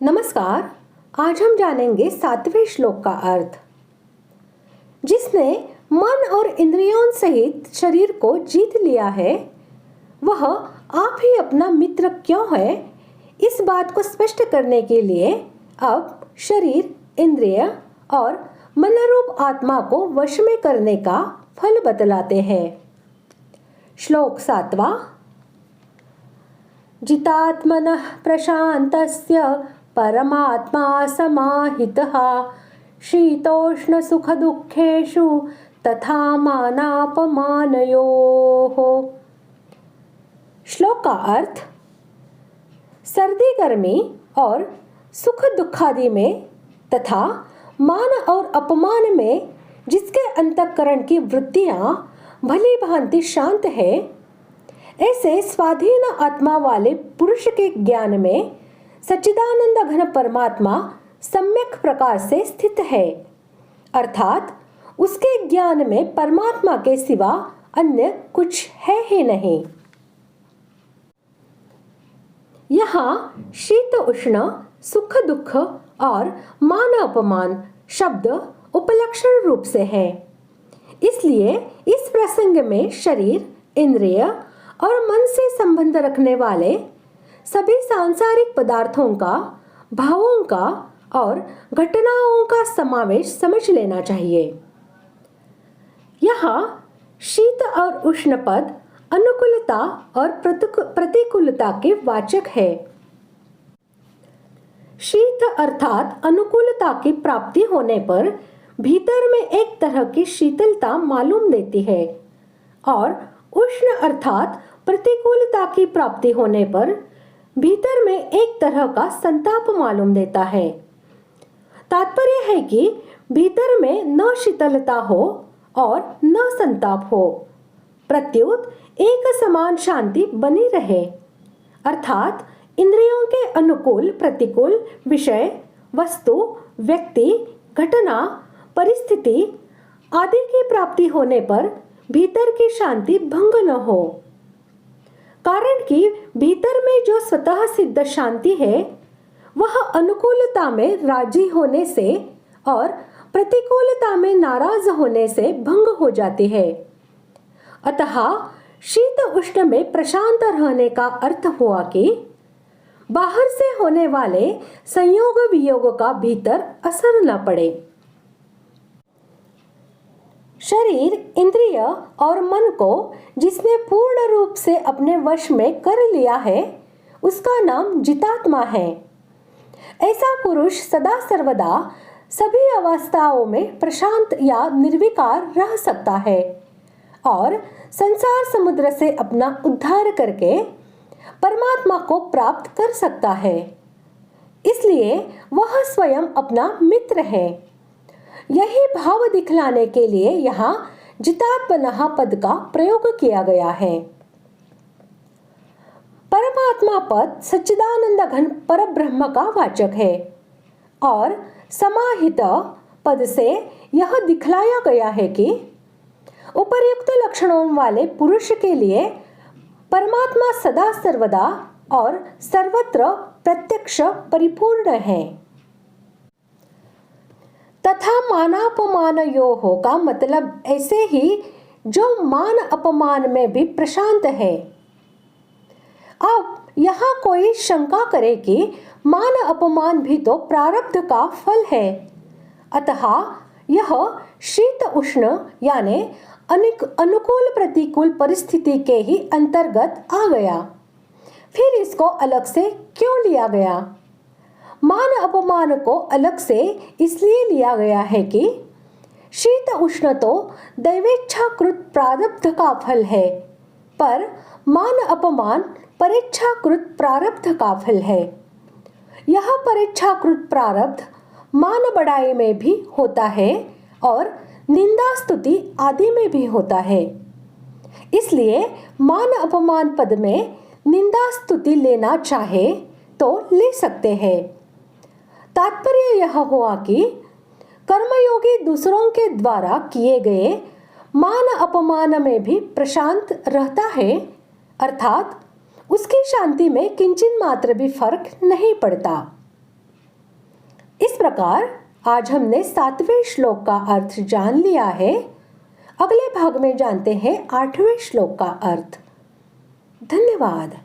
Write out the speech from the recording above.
नमस्कार। आज हम जानेंगे 7वें श्लोक का अर्थ। जिसने मन और इंद्रियों सहित शरीर को जीत लिया है, वह आप ही अपना मित्र क्यों है? इस बात को स्पष्ट करने के लिए अब शरीर, इंद्रिय और मनरूप आत्मा को वश में करने का फल बतलाते हैं। श्लोक 7वां। जितात्मनः प्रशान्तस्य परमात्मा समाहितः शीतोष्ण सुख दुःखेषु तथा मानापमानयोः। श्लोक का अर्थ। सर्दी गर्मी और सुख दुखादि में तथा मान और अपमान में जिसके अंतःकरण की वृत्तियां भली भांति शांत है, ऐसे स्वाधीन आत्मा वाले पुरुष के ज्ञान में सच्चिदानंद घन परमात्मा सम्यक प्रकार से स्थित है, अर्थात उसके ज्ञान में परमात्मा के सिवा अन्य कुछ है ही नहीं। यहाँ शीत उष्ण, सुख दुख और मान अपमान शब्द उपलक्षण रूप से है। इसलिए इस प्रसंग में शरीर, इंद्रिय और मन से संबंध रखने वाले सभी सांसारिक पदार्थों का, भावों का और घटनाओं का समावेश समझ लेना चाहिए। यहाँ शीत और उष्ण पद अनुकूलता और प्रतिकूलता के वाचक है। शीत अर्थात अनुकूलता की प्राप्ति होने पर भीतर में एक तरह की शीतलता मालूम देती है, और उष्ण अर्थात प्रतिकूलता की प्राप्ति होने पर भीतर में एक तरह का संताप मालूम देता है। तात्पर्य है कि भीतर में न शीतलता हो और न संताप हो, प्रत्युत एक समान शांति बनी रहे, अर्थात इंद्रियों के अनुकूल प्रतिकूल विषय, वस्तु, व्यक्ति, घटना, परिस्थिति आदि की प्राप्ति होने पर भीतर की शांति भंग न हो। कारण कि भीतर में जो स्वतः सिद्ध शांति है, वह अनुकूलता में राजी होने से और प्रतिकूलता में नाराज होने से भंग हो जाती है। अतः शीत उष्ण में प्रशांत रहने का अर्थ हुआ कि बाहर से होने वाले संयोग वियोग का भीतर असर न पड़े। शरीर, इंद्रिय और मन को जिसने पूर्ण रूप से अपने वश में कर लिया है, उसका नाम जितात्मा है। ऐसा पुरुष सदा सर्वदा सभी अवस्थाओं में प्रशांत या निर्विकार रह सकता है और संसार समुद्र से अपना उद्धार करके परमात्मा को प्राप्त कर सकता है। इसलिए वह स्वयं अपना मित्र है। यही भाव दिखलाने के लिए यहाँ जितात्मनः पद का प्रयोग किया गया है। परमात्मा पद सच्चिदानंद घन परब्रह्म का वाचक है और समाहित पद से यह दिखलाया गया है कि उपर्युक्त लक्षणों वाले पुरुष के लिए परमात्मा सदा सर्वदा और सर्वत्र प्रत्यक्ष परिपूर्ण है। तथा मानापमानयोः का मतलब ऐसे ही जो मान अपमान में भी प्रशांत है। अब यहाँ कोई शंका करे कि मान अपमान भी तो प्रारब्ध का फल है, अतः यह शीत उष्ण यानी अनुकूल प्रतिकूल परिस्थिति के ही अंतर्गत आ गया। फिर इसको अलग से क्यों लिया गया? मान अपमान को अलग से इसलिए लिया गया है कि शीत उष्ण तो दैवेच्छाकृत प्रारब्ध का फल है, पर मान अपमान परेच्छाकृत प्रारब्ध का फल है। यह परेच्छाकृत प्रारब्ध मान बढ़ाई में भी होता है और निंदा स्तुति आदि में भी होता है। इसलिए मान अपमान पद में निंदा स्तुति लेना चाहे तो ले सकते हैं। तात्पर्य यह हुआ कि कर्मयोगी दूसरों के द्वारा किए गए मान अपमान में भी प्रशांत रहता है, अर्थात उसकी शांति में किंचित मात्र भी फर्क नहीं पड़ता। प्रकार आज हमने 7वें श्लोक का अर्थ जान लिया है। अगले भाग में जानते हैं 8वें श्लोक का अर्थ। धन्यवाद।